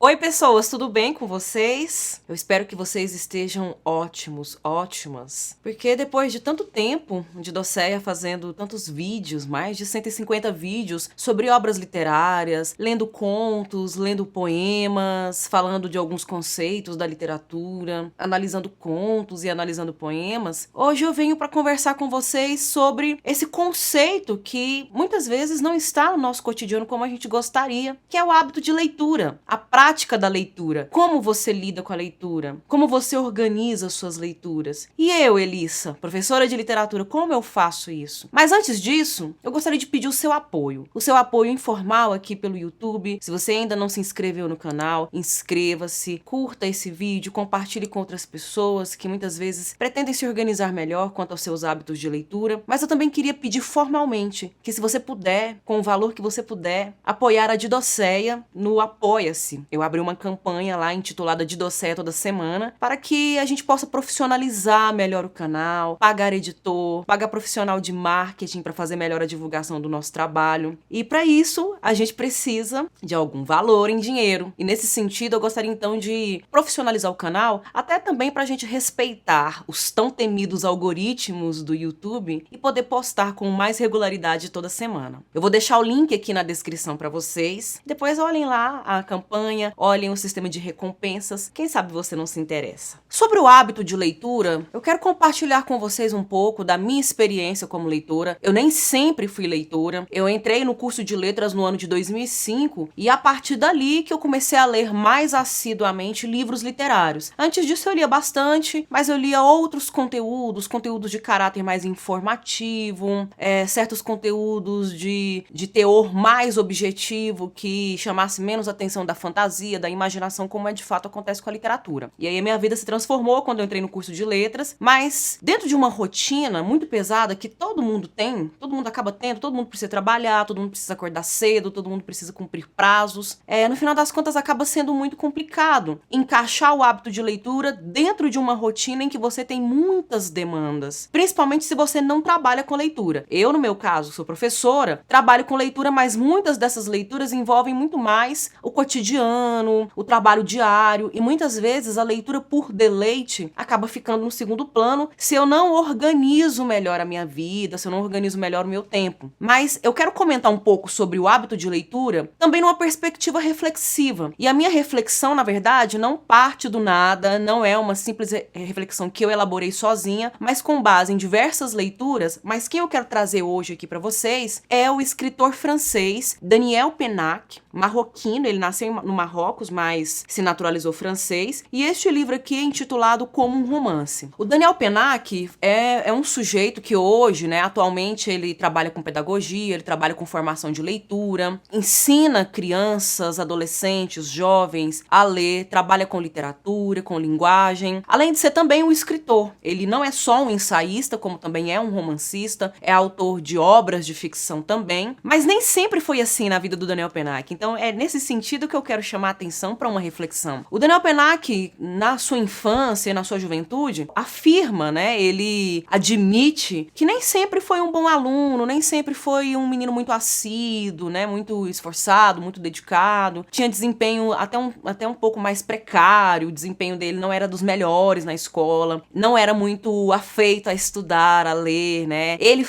Oi, pessoas, tudo bem com vocês? Eu espero que vocês estejam ótimos, ótimas. Porque depois de tanto tempo de Docéia fazendo tantos vídeos, mais de 150 vídeos sobre obras literárias, lendo contos, lendo poemas, falando de alguns conceitos da literatura, analisando contos e analisando poemas, hoje eu venho para conversar com vocês sobre esse conceito que muitas vezes não está no nosso cotidiano como a gente gostaria, que é o hábito de leitura, a prática da leitura. Como você lida com a leitura? Como você organiza suas leituras? E eu, Elissa, professora de literatura, como eu faço isso? Mas antes disso, eu gostaria de pedir o seu apoio. O seu apoio informal aqui pelo YouTube. Se você ainda não se inscreveu no canal, inscreva-se, curta esse vídeo, compartilhe com outras pessoas que muitas vezes pretendem se organizar melhor quanto aos seus hábitos de leitura. Mas eu também queria pedir formalmente que, se você puder, com o valor que você puder, apoiar a Didocéia no Apoia-se. Eu abri uma campanha lá intitulada Didocéia Toda Semana para que a gente possa profissionalizar melhor o canal, pagar editor, pagar profissional de marketing para fazer melhor a divulgação do nosso trabalho. E para isso, a gente precisa de algum valor em dinheiro. E nesse sentido, eu gostaria então de profissionalizar o canal, até também para a gente respeitar os tão temidos algoritmos do YouTube e poder postar com mais regularidade toda semana. Eu vou deixar o link aqui na descrição para vocês. Depois olhem lá a campanha, olhem o sistema de recompensas, quem sabe você não se interessa. Sobre o hábito de leitura, eu quero compartilhar com vocês um pouco da minha experiência como leitora. Eu nem sempre fui leitora, eu entrei no curso de letras no ano de 2005 e a partir dali que eu comecei a ler mais assiduamente livros literários. Antes disso eu lia bastante, mas eu lia outros conteúdos de caráter mais informativo, certos conteúdos de teor mais objetivo que chamasse menos atenção da fantasia, da imaginação, como de fato acontece com a literatura. E aí a minha vida se transformou quando eu entrei no curso de letras, mas dentro de uma rotina muito pesada que todo mundo tem, todo mundo acaba tendo, todo mundo precisa trabalhar, todo mundo precisa acordar cedo, todo mundo precisa cumprir prazos. No final das contas acaba sendo muito complicado encaixar o hábito de leitura dentro de uma rotina em que você tem muitas demandas, principalmente se você não trabalha com leitura. Eu, no meu caso, sou professora, trabalho com leitura, mas muitas dessas leituras envolvem muito mais o cotidiano, o trabalho diário, e muitas vezes a leitura por deleite acaba ficando no segundo plano se eu não organizo melhor a minha vida, se eu não organizo melhor o meu tempo. Mas eu quero comentar um pouco sobre o hábito de leitura também numa perspectiva reflexiva. E a minha reflexão, na verdade, não parte do nada, não é uma simples reflexão que eu elaborei sozinha, mas com base em diversas leituras. Mas quem eu quero trazer hoje aqui para vocês é o escritor francês Daniel Pennac, marroquino. Ele nasceu no Marrocos, mas se naturalizou francês, e este livro aqui é intitulado Como um Romance. O Daniel Pennac é um sujeito que hoje, atualmente, ele trabalha com pedagogia, ele trabalha com formação de leitura, ensina crianças, adolescentes, jovens a ler, trabalha com literatura, com linguagem, além de ser também um escritor. Ele não é só um ensaísta, como também é um romancista, é autor de obras de ficção também, mas nem sempre foi assim na vida do Daniel Pennac. Então é nesse sentido que eu quero chamar a atenção para uma reflexão. O Daniel Pennac, na sua infância e na sua juventude, afirma, ele admite que nem sempre foi um bom aluno, nem sempre foi um menino muito assíduo, muito esforçado, muito dedicado, tinha desempenho até um pouco mais precário, o desempenho dele não era dos melhores na escola, não era muito afeito a estudar, a ler, Ele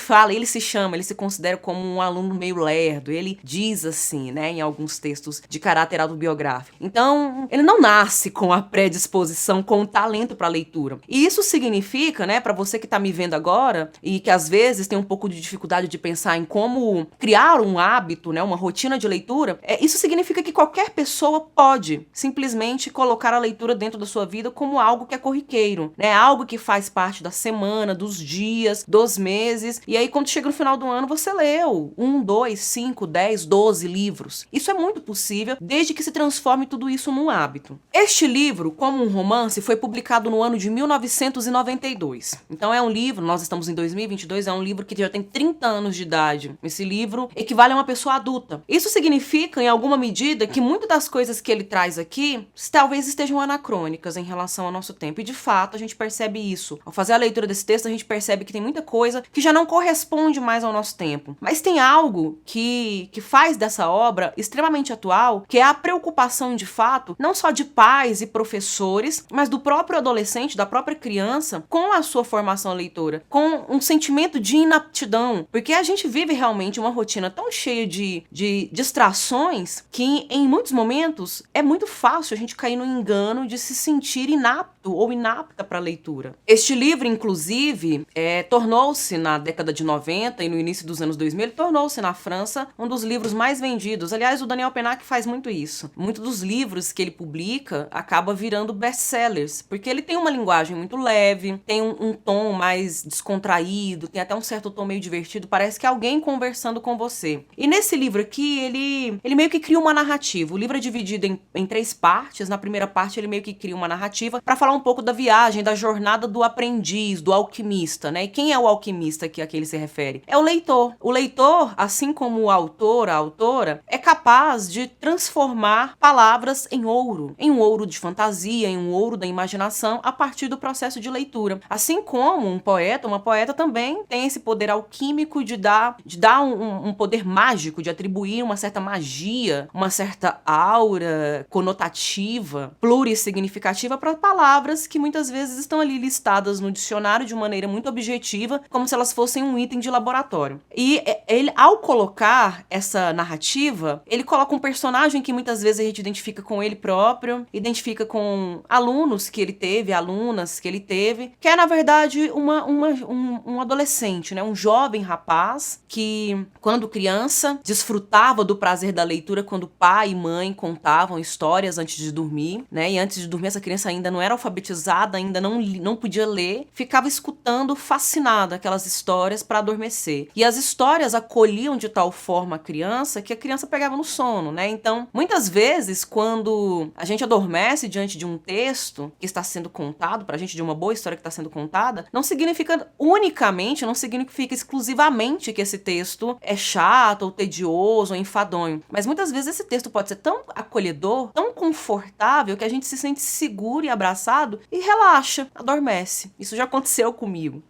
se considera como um aluno meio lerdo, ele diz assim, em alguns textos de caráter autobiográfico. Então, ele não nasce com a predisposição, com o talento para a leitura. E isso significa, para você que está me vendo agora e que às vezes tem um pouco de dificuldade de pensar em como criar um hábito, uma rotina de leitura, isso significa que qualquer pessoa pode simplesmente colocar a leitura dentro da sua vida como algo que é corriqueiro, algo que faz parte da semana, dos dias, dos meses, e aí quando chega no final do ano você leu 1, 2, 5, 10, 12 livros. Isso é muito possível, desde que se transforme transforme tudo isso num hábito. Este livro, como um romance, foi publicado no ano de 1992. Então é um livro, nós estamos em 2022, é um livro que já tem 30 anos de idade. Esse livro equivale a uma pessoa adulta. Isso significa, em alguma medida, que muitas das coisas que ele traz aqui talvez estejam anacrônicas em relação ao nosso tempo. E de fato, a gente percebe isso. Ao fazer a leitura desse texto, a gente percebe que tem muita coisa que já não corresponde mais ao nosso tempo. Mas tem algo que faz dessa obra extremamente atual, que é a preocupação de fato, não só de pais e professores, mas do próprio adolescente, da própria criança, com a sua formação leitora, com um sentimento de inaptidão, porque a gente vive realmente uma rotina tão cheia de distrações que em muitos momentos é muito fácil a gente cair no engano de se sentir inapto ou inapta para a leitura. Este livro, inclusive, tornou-se na década de 90 e no início dos anos 2000, ele tornou-se na França um dos livros mais vendidos. Aliás, o Daniel Pennac faz muito isso. Muitos dos livros que ele publica acaba virando best-sellers, porque ele tem uma linguagem muito leve, tem um tom mais descontraído, tem até um certo tom meio divertido, parece que é alguém conversando com você. E nesse livro aqui, ele meio que cria uma narrativa. O livro é dividido em 3 partes. Na primeira parte, ele meio que cria uma narrativa para falar um pouco da viagem, da jornada do aprendiz, do alquimista, né? E quem é o alquimista que a que ele se refere? É o leitor. O leitor, assim como o autor, a autora, é capaz de transformar palavras em um ouro de fantasia, em um ouro da imaginação, a partir do processo de leitura. Assim como um poeta, uma poeta também tem esse poder alquímico de dar um poder mágico, de atribuir uma certa magia, uma certa aura conotativa, plurissignificativa para palavras que muitas vezes estão ali listadas no dicionário de uma maneira muito objetiva, como se elas fossem um item de laboratório. E ele, ao colocar essa narrativa, ele coloca um personagem que muitas vezes a gente identifica com ele próprio, identifica com alunos que ele teve, alunas que ele teve, que é, na verdade, um adolescente, né? Um jovem rapaz que, quando criança, desfrutava do prazer da leitura quando pai e mãe contavam histórias antes de dormir, né? E antes de dormir, essa criança ainda não era alfabetizada, ainda não podia ler, ficava escutando fascinada aquelas histórias para adormecer. E as histórias acolhiam de tal forma a criança que a criança pegava no sono, né? Então, muitas vezes, quando a gente adormece diante de um texto que está sendo contado pra gente, de uma boa história que está sendo contada, não significa unicamente, não significa exclusivamente que esse texto é chato ou tedioso ou enfadonho. Mas muitas vezes esse texto pode ser tão acolhedor, tão confortável, que a gente se sente seguro e abraçado e relaxa, adormece. Isso já aconteceu comigo.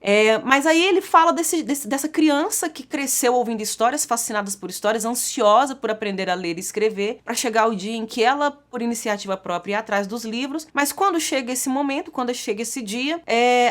Mas aí ele fala dessa criança que cresceu ouvindo histórias, fascinadas por histórias, ansiosa por aprender a ler e escrever, para chegar o dia em que ela, por iniciativa própria, ia atrás dos livros. Mas quando chega esse momento, quando chega esse dia,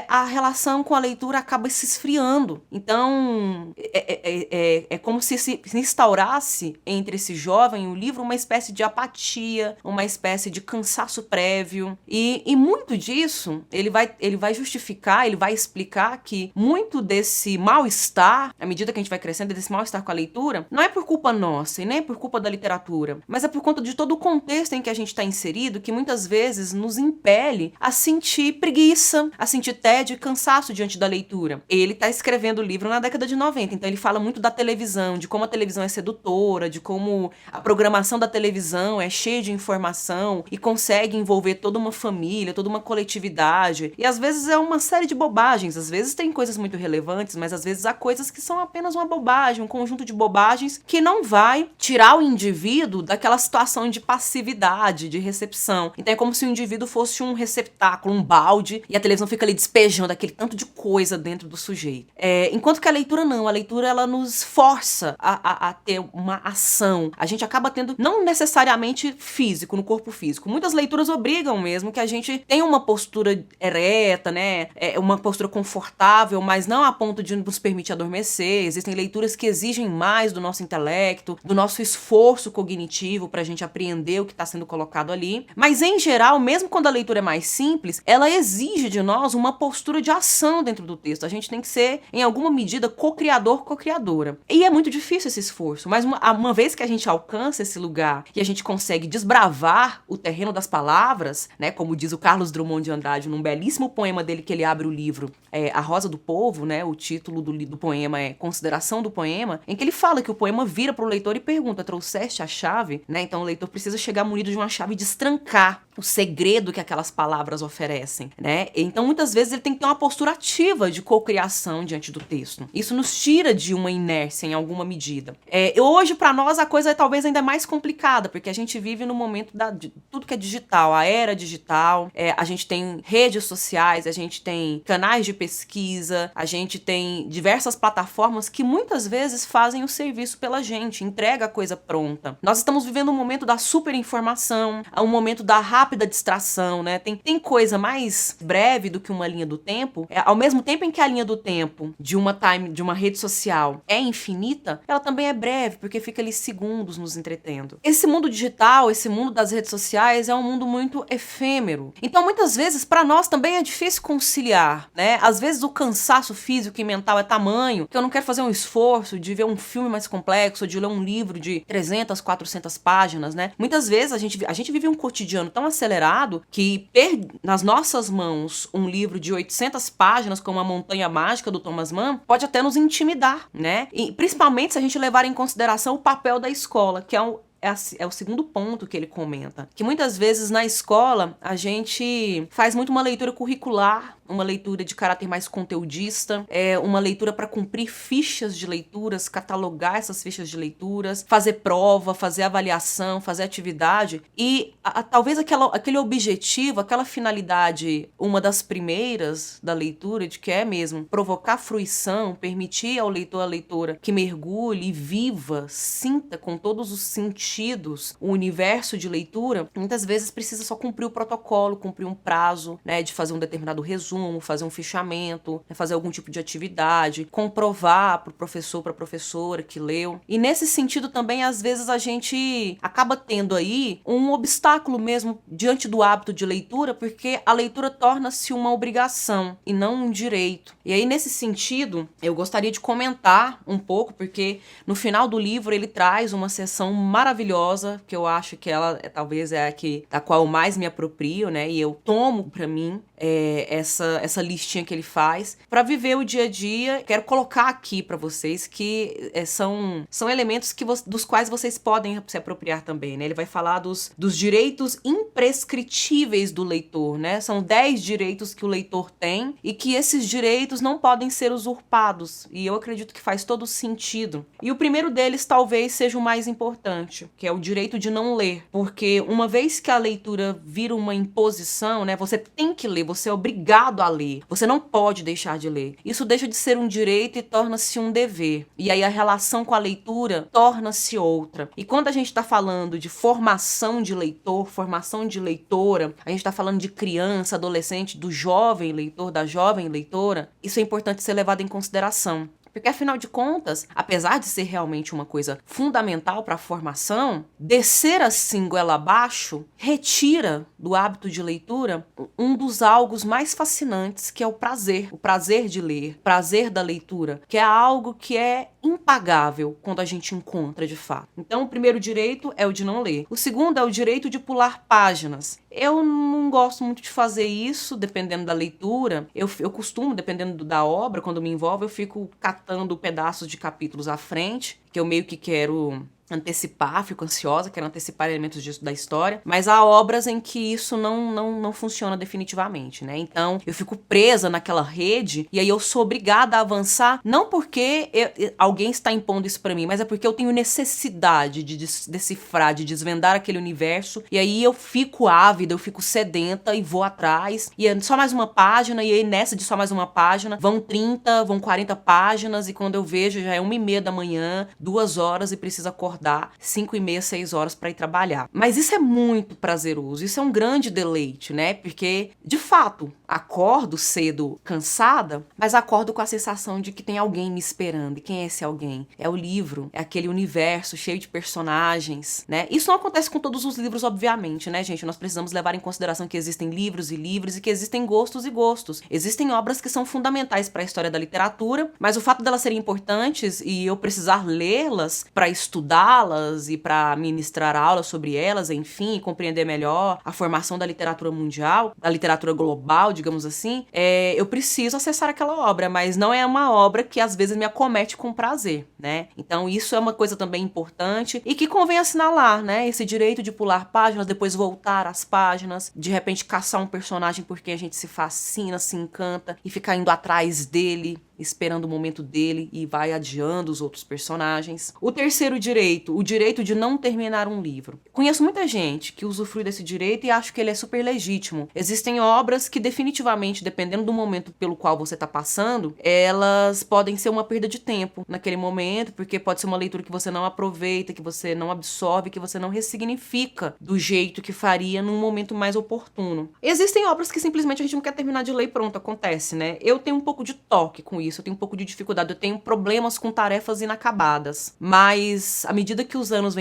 a relação com a leitura acaba se esfriando. Então, é como se instaurasse entre esse jovem e o livro uma espécie de apatia, uma espécie de cansaço prévio. E muito disso, ele vai justificar, ele vai explicar que muito desse mal-estar, à medida que a gente vai crescendo, desse mal-estar com a leitura, não é por culpa nossa e nem é por culpa da literatura, mas é por conta de todo o contexto em que a gente está inserido, que muitas vezes nos impele a sentir preguiça, a sentir tédio e cansaço diante da leitura. Ele está escrevendo o livro na década de 90, então ele fala muito da televisão, de como a televisão é sedutora, de como a programação da televisão é cheia de informação e consegue envolver toda uma família, toda uma coletividade. E às vezes é uma série de bobagens, às vezes tem coisas muito relevantes, mas às vezes há coisas que são apenas uma bobagem, um conjunto de bobagens que não vai tirar o indivíduo daquela situação de passividade, de recepção. Então é como se o indivíduo fosse um receptáculo, um balde, e a televisão fica ali despejando aquele tanto de coisa dentro do sujeito. Enquanto que a leitura não, a leitura ela nos força a ter uma ação. A gente acaba tendo, não necessariamente físico, no corpo físico. Muitas leituras obrigam mesmo que a gente tenha uma postura ereta, né? Uma postura confortável, mas não a ponto de nos permitir adormecer. Existem leituras que exigem mais do nosso intelecto, do nosso esforço cognitivo pra gente apreender o que está sendo colocado ali. Mas em geral, mesmo quando a leitura é mais simples, ela exige de nós uma postura de ação dentro do texto. A gente tem que ser, em alguma medida, co-criador, co-criadora. E é muito difícil esse esforço, mas uma vez que a gente alcança esse lugar e a gente consegue desbravar o terreno das palavras, né, como diz o Carlos Drummond de Andrade num belíssimo poema dele que ele abre o livro, A Rosa do Povo, né, o título do poema é Consideração do Poema, em que ele fala que o poema vira para o leitor e pergunta: trouxeste a chave? Né? Então o leitor precisa chegar munido de uma chave e destrancar o segredo que aquelas palavras oferecem, né? Então, muitas vezes, ele tem que ter uma postura ativa de cocriação diante do texto. Isso nos tira de uma inércia em alguma medida. Hoje, para nós, a coisa é talvez ainda mais complicada, porque a gente vive no momento de tudo que é digital, a era digital, a gente tem redes sociais, a gente tem canais de pesquisa, a gente tem diversas plataformas que muitas vezes fazem o serviço pela gente, entrega a coisa pronta. Nós estamos vivendo um momento da superinformação, um momento da rápida distração, né? Tem coisa mais breve do que uma linha do tempo. Ao mesmo tempo em que a linha do tempo de uma rede social é infinita, ela também é breve, porque fica ali segundos nos entretendo. Esse mundo digital, esse mundo das redes sociais é um mundo muito efêmero. Então, muitas vezes, para nós também é difícil conciliar, né? Às vezes o cansaço físico e mental é tamanho que eu não quero fazer um esforço de ver um filme mais complexo, de ler um livro de 300, 400 páginas, né? Muitas vezes a gente vive um cotidiano tão acelerado que ter nas nossas mãos um livro de 800 páginas como A Montanha Mágica do Thomas Mann pode até nos intimidar, né? E principalmente se a gente levar em consideração o papel da escola, que é o segundo ponto que ele comenta. Que muitas vezes na escola a gente faz muito uma leitura curricular, uma leitura de caráter mais conteudista, uma leitura para cumprir fichas de leituras, catalogar essas fichas de leituras, fazer prova, fazer avaliação, fazer atividade e talvez aquele objetivo, aquela finalidade, uma das primeiras da leitura, de que é mesmo provocar fruição, permitir ao leitor, à leitora que mergulhe e viva, sinta com todos os sentidos o universo de leitura, muitas vezes precisa só cumprir o protocolo, cumprir um prazo, né, de fazer um determinado resumo, fazer um fichamento, fazer algum tipo de atividade, comprovar para o professor, para a professora que leu. E nesse sentido também, às vezes, a gente acaba tendo aí um obstáculo mesmo diante do hábito de leitura, porque a leitura torna-se uma obrigação e não um direito. E aí, nesse sentido, eu gostaria de comentar um pouco, porque no final do livro ele traz uma seção maravilhosa, que eu acho que ela talvez é a da qual eu mais me aproprio, né? E eu tomo para mim essa listinha que ele faz para viver o dia a dia. Quero colocar aqui para vocês que são elementos dos quais vocês podem se apropriar também, né? Ele vai falar dos direitos imprescritíveis do leitor, né? São 10 direitos que o leitor tem e que esses direitos não podem ser usurpados, e eu acredito que faz todo sentido. E o primeiro deles talvez seja o mais importante, que é o direito de não ler, porque uma vez que a leitura vira uma imposição, né? Você tem que ler, você é obrigado a ler. Você não pode deixar de ler. Isso deixa de ser um direito e torna-se um dever. E aí a relação com a leitura torna-se outra. E quando a gente está falando de formação de leitor, formação de leitora, a gente está falando de criança, adolescente, do jovem leitor, da jovem leitora, isso é importante ser levado em consideração. Porque, afinal de contas, apesar de ser realmente uma coisa fundamental para a formação, descer assim goela abaixo retira do hábito de leitura um dos algos mais fascinantes, que é o prazer de ler, o prazer da leitura, que é algo que é impagável quando a gente encontra de fato. Então, o primeiro direito é o de não ler. O segundo é o direito de pular páginas. Eu não gosto muito de fazer isso, dependendo da leitura. Eu costumo, dependendo da obra, quando me envolvo, eu fico catando pedaços de capítulos à frente, que eu meio que quero antecipar, fico ansiosa, quero antecipar elementos da história, mas há obras em que isso não funciona definitivamente, né? Então, eu fico presa naquela rede e aí eu sou obrigada a avançar, não porque alguém está impondo isso pra mim, mas é porque eu tenho necessidade de decifrar, de desvendar aquele universo, e aí eu fico ávida, eu fico sedenta e vou atrás, e é só mais uma página, e aí nessa de só mais uma página, vão 30, vão 40 páginas, e quando eu vejo já é 1h30 da manhã, 2 horas e preciso acordar 5h30, 6 horas para ir trabalhar. Mas isso é muito prazeroso, isso é um grande deleite, né? Porque, de fato, acordo cedo cansada, mas acordo com a sensação de que tem alguém me esperando. E quem é esse alguém? É o livro, é aquele universo cheio de personagens, né? Isso não acontece com todos os livros, obviamente, né, gente? Nós precisamos levar em consideração que existem livros e livros e que existem gostos e gostos. Existem obras que são fundamentais para a história da literatura, mas o fato delas serem importantes e eu precisar lê-las para estudá-las e para ministrar aulas sobre elas, enfim, compreender melhor a formação da literatura mundial, da literatura global, digamos digamos assim, eu preciso acessar aquela obra, mas não é uma obra que às vezes me acomete com prazer, né? Então isso é uma coisa também importante e que convém assinalar, né? Esse direito de pular páginas, depois voltar às páginas, de repente caçar um personagem por quem a gente se fascina, se encanta e ficar indo atrás dele, esperando o momento dele e vai adiando os outros personagens. O terceiro direito, o direito de não terminar um livro. Conheço muita gente que usufrui desse direito e acho que ele é super legítimo. Existem obras que definitivamente, dependendo do momento pelo qual você está passando, elas podem ser uma perda de tempo naquele momento, porque pode ser uma leitura que você não aproveita, que você não absorve, que você não ressignifica do jeito que faria num momento mais oportuno. Existem obras que simplesmente a gente não quer terminar de ler e pronto, acontece, né? Eu tenho um pouco de toque com isso, eu tenho um pouco de dificuldade, eu tenho problemas com tarefas inacabadas, mas à medida que os anos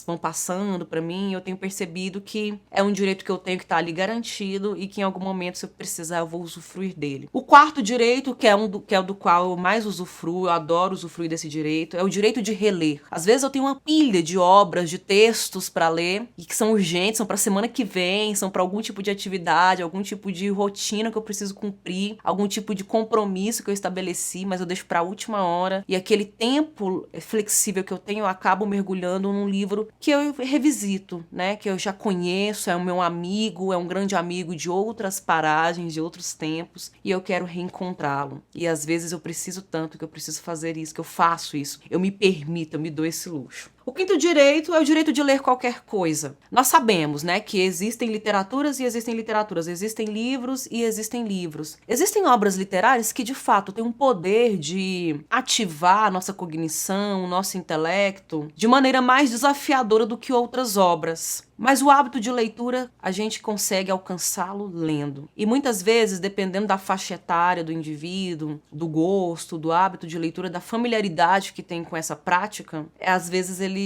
vão passando pra mim, eu tenho percebido que é um direito que eu tenho que estar ali garantido e que em algum momento, se eu precisar, eu vou usufruir dele. O quarto direito, que é o do qual eu mais usufruo, eu adoro usufruir desse direito, é o direito de reler. Às vezes eu tenho uma pilha de obras, de textos pra ler e que são urgentes, são pra semana que vem, são pra algum tipo de atividade, algum tipo de rotina que eu preciso cumprir, algum tipo de compromisso que eu estabeleci, mas eu deixo pra última hora. E aquele tempo flexível que eu tenho, eu acabo mergulhando num livro que eu revisito, né? Que eu já conheço, é o meu amigo, é um grande amigo de outras paragens, de outros tempos, e eu quero reencontrá-lo. E às vezes eu preciso tanto que eu preciso fazer isso, que eu faço isso. Eu me permito, eu me dou esse luxo. O quinto direito é o direito de ler qualquer coisa. Nós sabemos, né, que existem literaturas e existem literaturas, existem livros e existem livros. Existem obras literárias que, de fato, têm um poder de ativar a nossa cognição, o nosso intelecto, de maneira mais desafiadora do que outras obras. Mas o hábito de leitura, a gente consegue alcançá-lo lendo. E muitas vezes, dependendo da faixa etária do indivíduo, do gosto, do hábito de leitura, da familiaridade que tem com essa prática, às vezes ele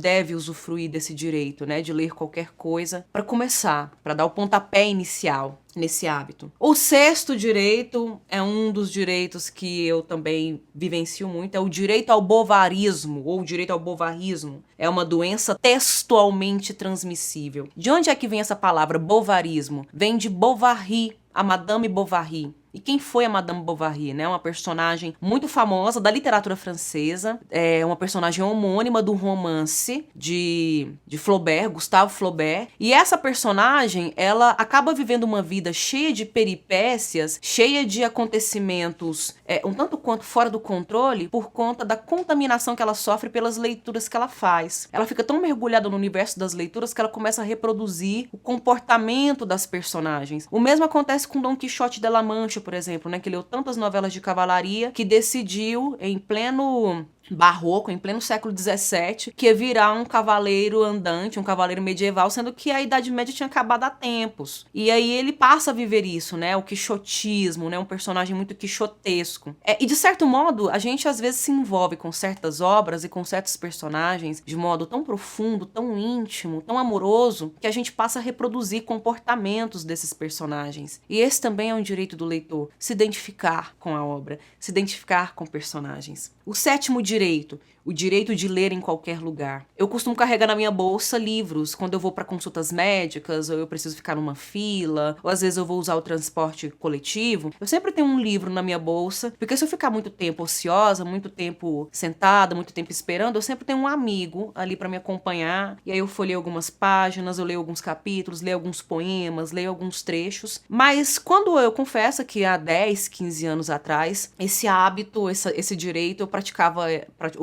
deve usufruir desse direito, né, de ler qualquer coisa para começar, para dar o pontapé inicial nesse hábito. O sexto direito é um dos direitos que eu também vivencio muito, é o direito ao bovarismo, ou direito ao bovarismo. É uma doença textualmente transmissível. De onde é que vem essa palavra bovarismo? Vem de Bovary, a Madame Bovary. E quem foi a Madame Bovary, né? Uma personagem muito famosa da literatura francesa, uma personagem homônima do romance de Flaubert, Gustave Flaubert. E essa personagem, ela acaba vivendo uma vida cheia de peripécias, cheia de acontecimentos um tanto quanto fora do controle, por conta da contaminação que ela sofre pelas leituras que ela faz. Ela fica tão mergulhada no universo das leituras que ela começa a reproduzir o comportamento das personagens. O mesmo acontece com Dom Quixote de La Mancha, por exemplo, né, que leu tantas novelas de cavalaria que decidiu, em pleno barroco, em pleno século XVII, que ia virar um cavaleiro andante, um cavaleiro medieval, sendo que a Idade Média tinha acabado há tempos. E aí ele passa a viver isso, né, o quixotismo, né, um personagem muito quixotesco. E de certo modo, a gente às vezes se envolve com certas obras e com certos personagens de modo tão profundo, tão íntimo, tão amoroso, que a gente passa a reproduzir comportamentos desses personagens. E esse também é um direito do leitor, se identificar com a obra, se identificar com personagens. O sétimo direito, o direito de ler em qualquer lugar. Eu costumo carregar na minha bolsa livros quando eu vou para consultas médicas, ou eu preciso ficar numa fila, ou às vezes eu vou usar o transporte coletivo. Eu sempre tenho um livro na minha bolsa, porque se eu ficar muito tempo ociosa, muito tempo sentada, muito tempo esperando, eu sempre tenho um amigo ali para me acompanhar, e aí eu folheio algumas páginas, eu leio alguns capítulos, leio alguns poemas, leio alguns trechos. Mas quando eu confesso que há 10, 15 anos atrás, esse hábito, esse direito, eu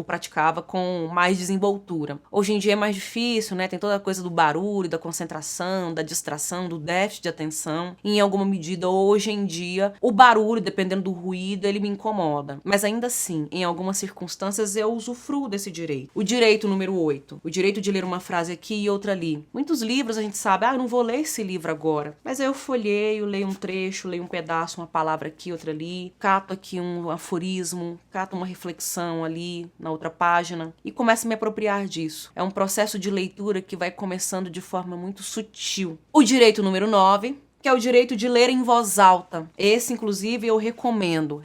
praticava com mais desenvoltura. Hoje em dia é mais difícil, né? Tem toda a coisa do barulho, da concentração, da distração, do déficit de atenção. E em alguma medida, hoje em dia, o barulho, dependendo do ruído, ele me incomoda. Mas ainda assim, em algumas circunstâncias, eu usufruo desse direito. O direito número 8. O direito de ler uma frase aqui e outra ali. Muitos livros a gente sabe, eu não vou ler esse livro agora. Mas aí eu folheio, leio um trecho, leio um pedaço, uma palavra aqui, outra ali. Cato aqui um aforismo, cato uma reflexão ali na outra página e começo a me apropriar disso. É um processo de leitura que vai começando de forma muito sutil. O direito número 9, que é o direito de ler em voz alta. Esse, inclusive, eu recomendo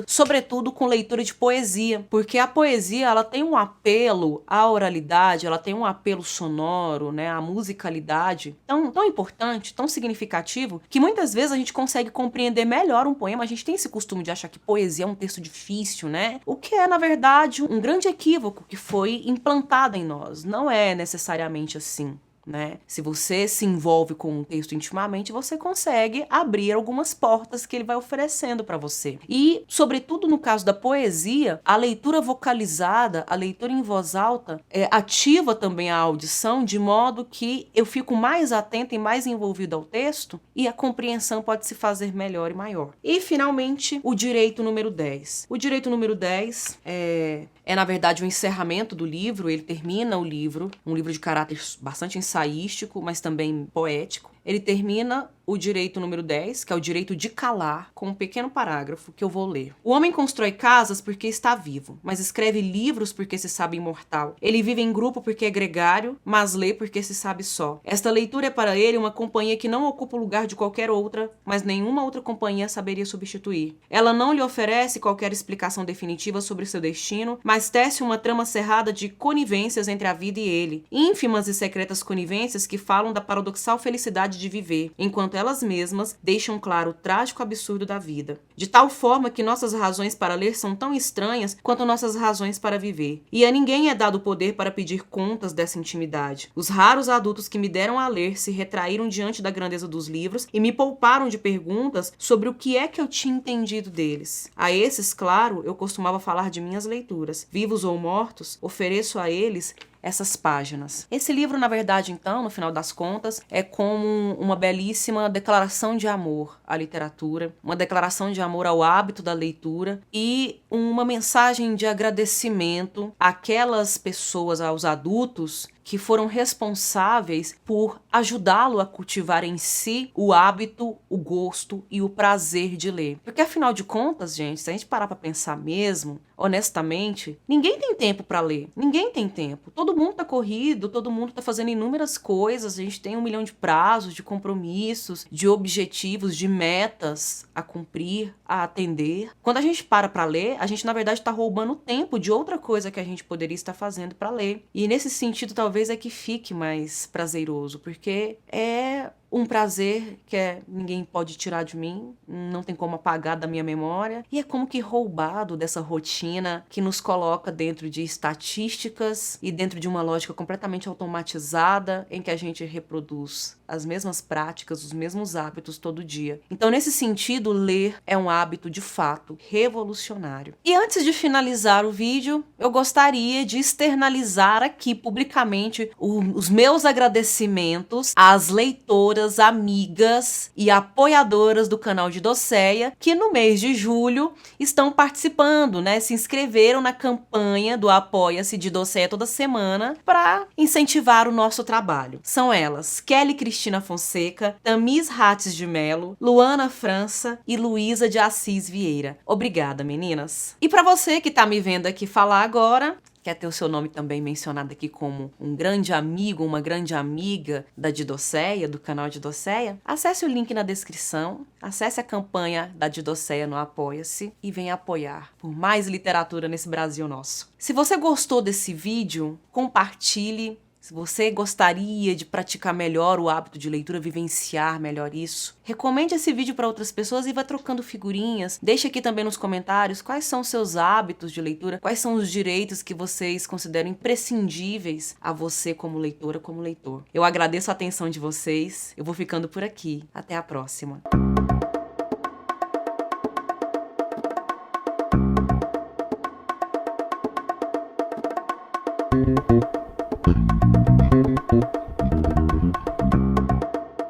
sobretudo com leitura de poesia, porque a poesia, ela tem um apelo à oralidade, ela tem um apelo sonoro, né, à musicalidade tão importante, tão significativo, que muitas vezes a gente consegue compreender melhor um poema. A gente tem esse costume de achar que poesia é um texto difícil, né? O que é, na verdade, um grande equívoco que foi implantado em nós. Não é necessariamente assim. Né? Se você se envolve com um texto intimamente, você consegue abrir algumas portas que ele vai oferecendo para você. E, sobretudo no caso da poesia, a leitura vocalizada, a leitura em voz alta, ativa também a audição, de modo que eu fico mais atenta e mais envolvida ao texto e a compreensão pode se fazer melhor e maior. E, finalmente, o direito número 10. O direito número 10 é na verdade, o encerramento do livro. Ele termina o livro, um livro de caráter bastante ensaístico, mas também poético. Ele termina o direito número 10, que é o direito de calar, com um pequeno parágrafo que eu vou ler. O homem constrói casas porque está vivo, mas escreve livros porque se sabe imortal. Ele vive em grupo porque é gregário, mas lê porque se sabe só. Esta leitura é para ele uma companhia que não ocupa o lugar de qualquer outra, mas nenhuma outra companhia saberia substituir. Ela não lhe oferece qualquer explicação definitiva sobre seu destino, mas tece uma trama cerrada de conivências entre a vida e ele, ínfimas e secretas conivências que falam da paradoxal felicidade de viver, enquanto elas mesmas deixam claro o trágico absurdo da vida. De tal forma que nossas razões para ler são tão estranhas quanto nossas razões para viver. E a ninguém é dado o poder para pedir contas dessa intimidade. Os raros adultos que me deram a ler se retraíram diante da grandeza dos livros e me pouparam de perguntas sobre o que é que eu tinha entendido deles. A esses, claro, eu costumava falar de minhas leituras. Vivos ou mortos, ofereço a eles essas páginas. Esse livro, na verdade, então, no final das contas, é como uma belíssima declaração de amor à literatura, uma declaração de amor ao hábito da leitura e uma mensagem de agradecimento àquelas pessoas, aos adultos, que foram responsáveis por ajudá-lo a cultivar em si o hábito, o gosto e o prazer de ler. Porque, afinal de contas, gente, se a gente parar para pensar mesmo, honestamente, ninguém tem tempo para ler. Ninguém tem tempo. Todo mundo tá corrido, todo mundo tá fazendo inúmeras coisas, a gente tem 1 milhão de prazos, de compromissos, de objetivos, de metas a cumprir, a atender. Quando a gente para ler, a gente, na verdade, tá roubando tempo de outra coisa que a gente poderia estar fazendo para ler. E, nesse sentido, talvez é que fique mais prazeroso, porque é um prazer que ninguém pode tirar de mim, não tem como apagar da minha memória, e é como que roubado dessa rotina que nos coloca dentro de estatísticas e dentro de uma lógica completamente automatizada em que a gente reproduz as mesmas práticas, os mesmos hábitos todo dia. Então, nesse sentido, ler é um hábito de fato revolucionário. E antes de finalizar o vídeo, eu gostaria de externalizar aqui publicamente os meus agradecimentos às leitoras, amigas e apoiadoras do canal de Docéia, que no mês de julho estão participando, né? Se inscreveram na campanha do Apoia-se de Docéia toda semana para incentivar o nosso trabalho. São elas: Kelly Cristina Fonseca, Tamis Rates de Melo, Luana França e Luísa de Assis Vieira. Obrigada, meninas! E para você que tá me vendo aqui falar agora, quer ter o seu nome também mencionado aqui como um grande amigo, uma grande amiga da Didocéia, do canal Didocéia, acesse o link na descrição, acesse a campanha da Didocéia no Apoia-se e venha apoiar por mais literatura nesse Brasil nosso. Se você gostou desse vídeo, compartilhe. Se você gostaria de praticar melhor o hábito de leitura, vivenciar melhor isso, recomende esse vídeo para outras pessoas e vá trocando figurinhas. Deixe aqui também nos comentários quais são os seus hábitos de leitura, quais são os direitos que vocês consideram imprescindíveis a você como leitora, como leitor. Eu agradeço a atenção de vocês, eu vou ficando por aqui. Até a próxima.